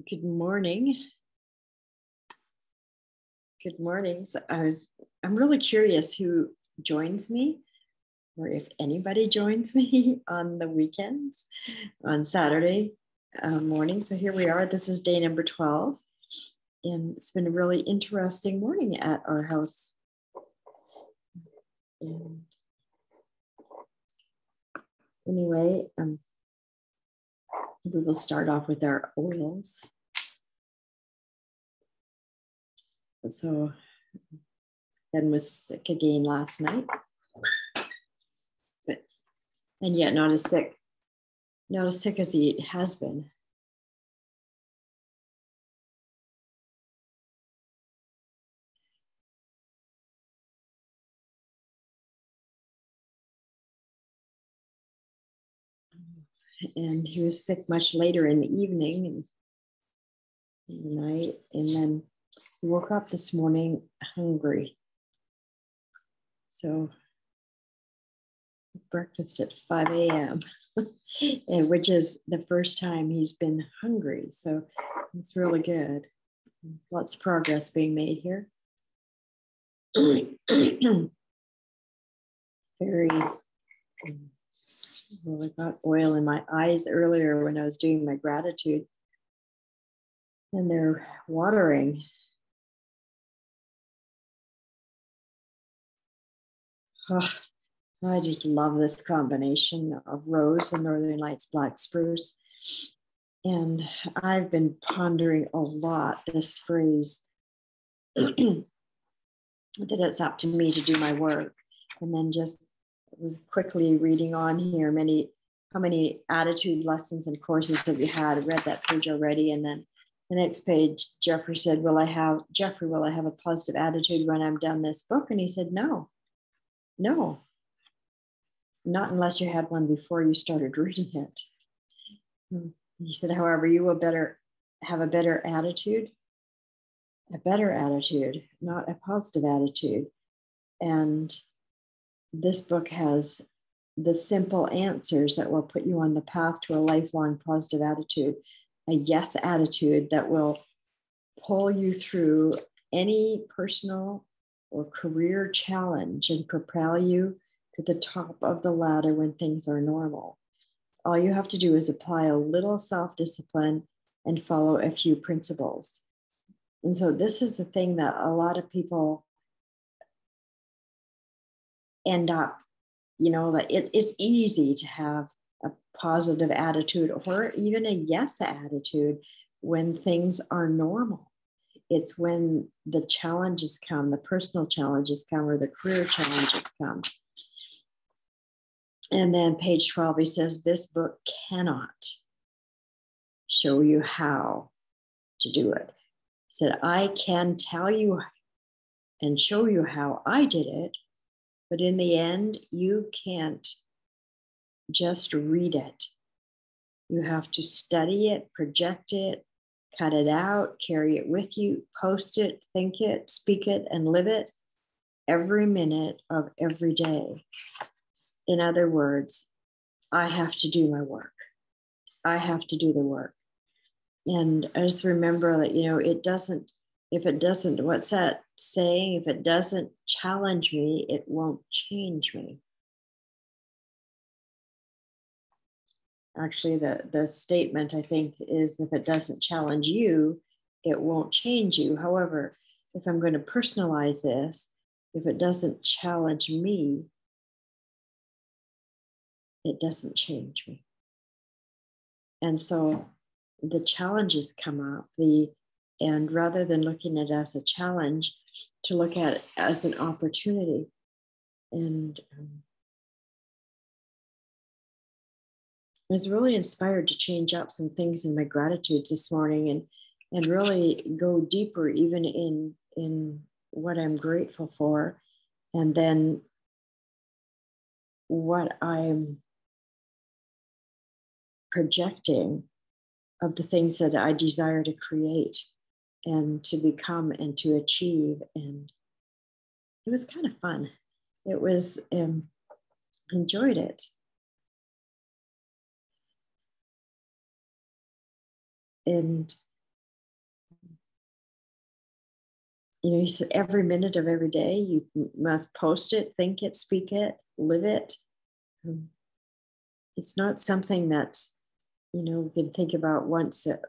Good morning. Good morning. So I'm really curious who joins me, or if anybody joins me on the weekends, on Saturday morning. So here we are. This is day number 12. And it's been a really interesting morning at our house. And anyway, we will start off with our oils. So Ben was sick again last night, and yet not as sick as he has been. And he was sick much later in the evening and in the night, and then he woke up this morning hungry. So breakfast at 5 a.m. and which is the first time he's been hungry. So it's really good. Lots of progress being made here. Very, well, I got oil in my eyes earlier when I was doing my gratitude, and they're watering. Oh, I just love this combination of rose and Northern Lights black spruce. And I've been pondering a lot this phrase that it's up to me to do my work. And then just was quickly reading on here how many attitude lessons and courses have you had? I read that page already. And then the next page, Jeffrey said, will I have a positive attitude when I'm done this book? And he said, no, not unless you had one before you started reading it. He said, however, you will have a better attitude, not a positive attitude. And this book has the simple answers that will put you on the path to a lifelong positive attitude, a yes attitude that will pull you through any personal or career challenge and propel you to the top of the ladder when things are normal. All you have to do is apply a little self-discipline and follow a few principles. And so this is the thing that a lot of people end up, that it's easy to have a positive attitude or even a yes attitude when things are normal. It's when the challenges come, the personal challenges come, or the career challenges come. And then page 12, he says, this book cannot show you how to do it. He said, I can tell you and show you how I did it, but in the end, you can't just read it. You have to study it, project it, cut it out, carry it with you, post it, think it, speak it, and live it every minute of every day. In other words, I have to do my work. I have to do the work. And I just remember that, what's that saying? If it doesn't challenge me, it won't change me. Actually, the statement, I think, is if it doesn't challenge you, it won't change you. However, if I'm going to personalize this, if it doesn't challenge me, it doesn't change me. And so the challenges come up, and rather than looking at it as a challenge, to look at it as an opportunity. And I was really inspired to change up some things in my gratitudes this morning and really go deeper even in what I'm grateful for, and then what I'm projecting of the things that I desire to create and to become and to achieve. And it was kind of fun. It was, enjoyed it. And he said every minute of every day, you must post it, think it, speak it, live it. It's not something that's, we can think about once a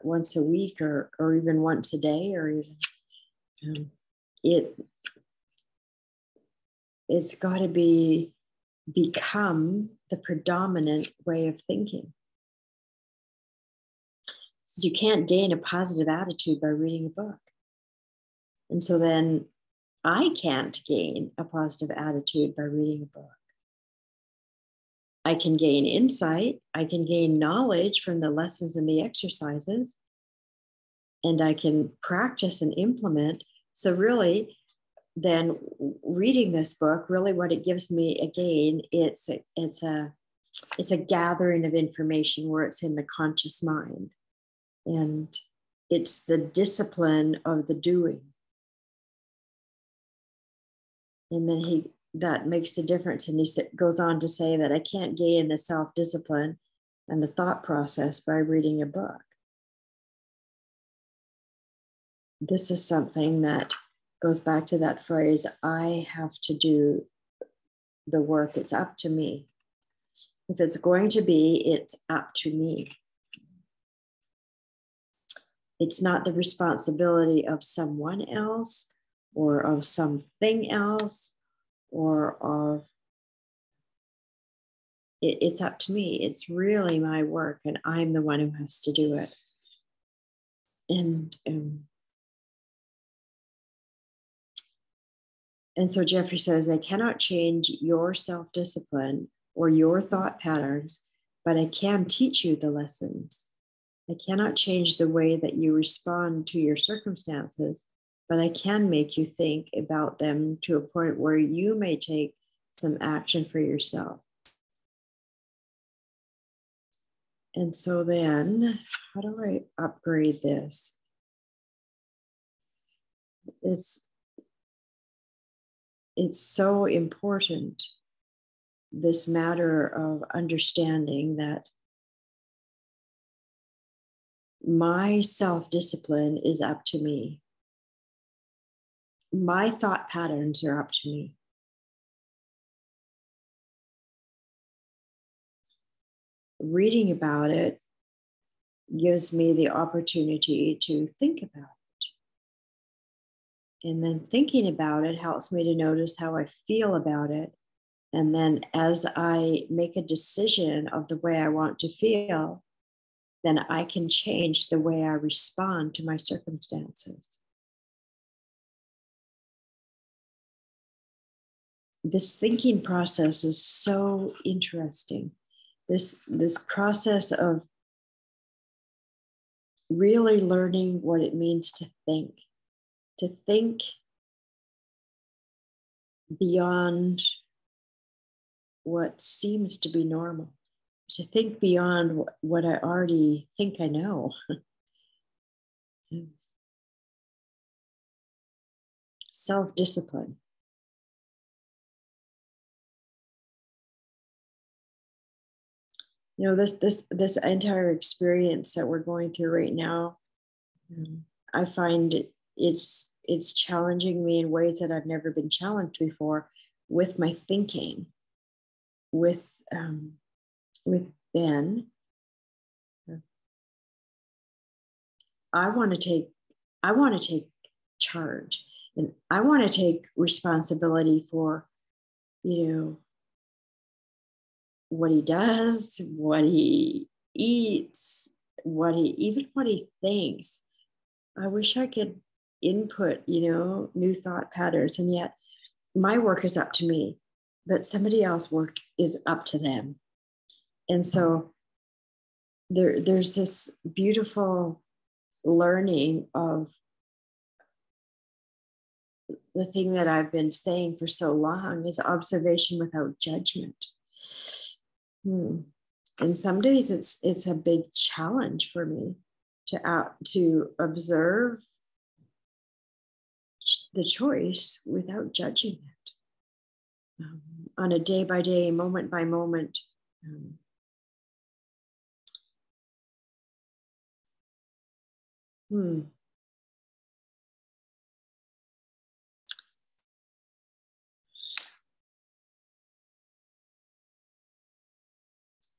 week or even once a day, or even it's got to become the predominant way of thinking. So you can't gain a positive attitude by reading a book. And so then I can't gain a positive attitude by reading a book. I can gain insight, I can gain knowledge from the lessons and the exercises, and I can practice and implement. So really, then reading this book, really what it gives me again, it's a gathering of information where it's in the conscious mind. And it's the discipline of the doing. And then that makes the difference. And he goes on to say that I can't gain the self-discipline and the thought process by reading a book. This is something that goes back to that phrase, I have to do the work. It's up to me. If it's going to be, it's up to me. It's not the responsibility of someone else or of something else or of, it's up to me. It's really my work, and I'm the one who has to do it. And so Jeffrey says, I cannot change your self-discipline or your thought patterns, but I can teach you the lessons. I cannot change the way that you respond to your circumstances, but I can make you think about them to a point where you may take some action for yourself. And so then, how do I upgrade this? It's so important, this matter of understanding that my self-discipline is up to me. My thought patterns are up to me. Reading about it gives me the opportunity to think about it. And then thinking about it helps me to notice how I feel about it. And then as I make a decision of the way I want to feel, then I can change the way I respond to my circumstances. This thinking process is so interesting. This process of really learning what it means to think beyond what seems to be normal, to think beyond what I already think I know. Self-discipline. This entire experience that we're going through right now, I find it's challenging me in ways that I've never been challenged before with my thinking, with Ben. I want to take charge, and I want to take responsibility for, what he does, what he eats, what he thinks. I wish I could input, new thought patterns, and yet my work is up to me, but somebody else's work is up to them. And so there's this beautiful learning of the thing that I've been saying for so long is observation without judgment. And some days it's a big challenge for me to observe the choice without judging it, on a day by day, moment by moment.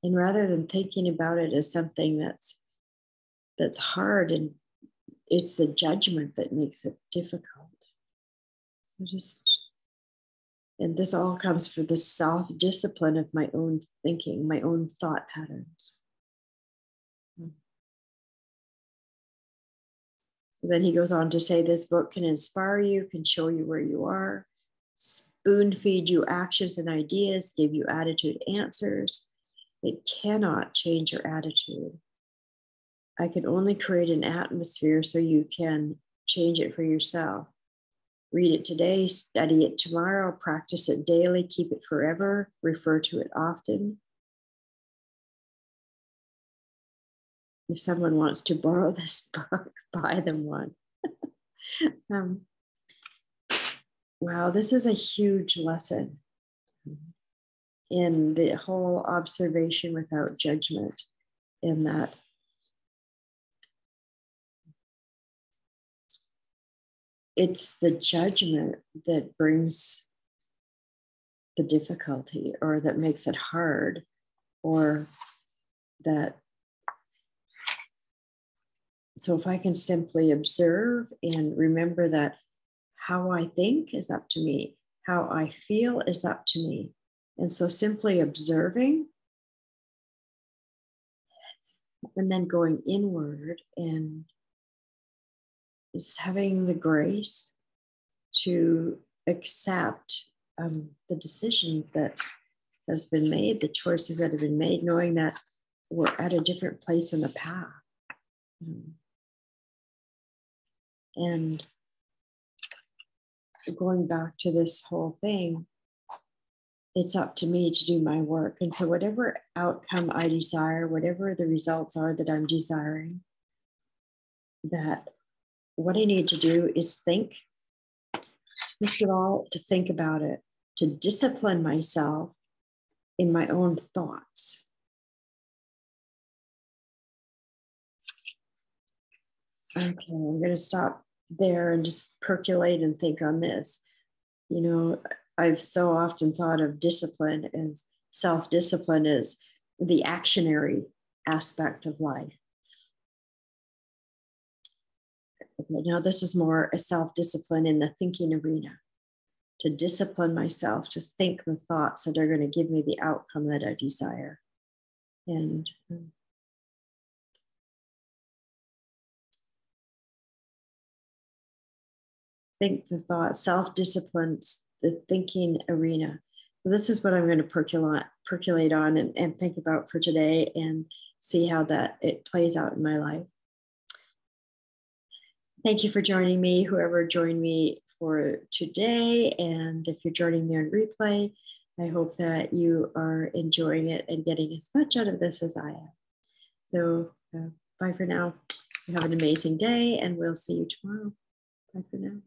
And rather than thinking about it as something that's hard, and it's the judgment that makes it difficult. So and this all comes from the self-discipline of my own thinking, my own thought patterns. So then he goes on to say, this book can inspire you, can show you where you are, spoon feed you actions and ideas, give you attitude answers. It cannot change your attitude. I can only create an atmosphere so you can change it for yourself. Read it today, study it tomorrow, practice it daily, keep it forever, refer to it often. If someone wants to borrow this book, buy them one. Wow, this is a huge lesson in the whole observation without judgment, in that it's the judgment that brings the difficulty, or that makes it hard, or that. So if I can simply observe and remember that how I think is up to me, how I feel is up to me. And so simply observing and then going inward and just having the grace to accept the decision that has been made, the choices that have been made, knowing that we're at a different place in the path. And going back to this whole thing, it's up to me to do my work. And so whatever outcome I desire, whatever the results are that I'm desiring, that what I need to do is think, first of all, to think about it, to discipline myself in my own thoughts. Okay, I'm going to stop there and just percolate and think on this. You know, I've so often thought of discipline as self-discipline as the actionary aspect of life. Okay, now this is more a self-discipline in the thinking arena, to discipline myself to think the thoughts that are going to give me the outcome that I desire. And think the thought, self-discipline, the thinking arena. So this is what I'm going to percolate on and think about for today, and see how that it plays out in my life. Thank you for joining me, whoever joined me for today. And if you're joining me on replay, I hope that you are enjoying it and getting as much out of this as I am. So bye for now. Have an amazing day, and we'll see you tomorrow. Bye for now.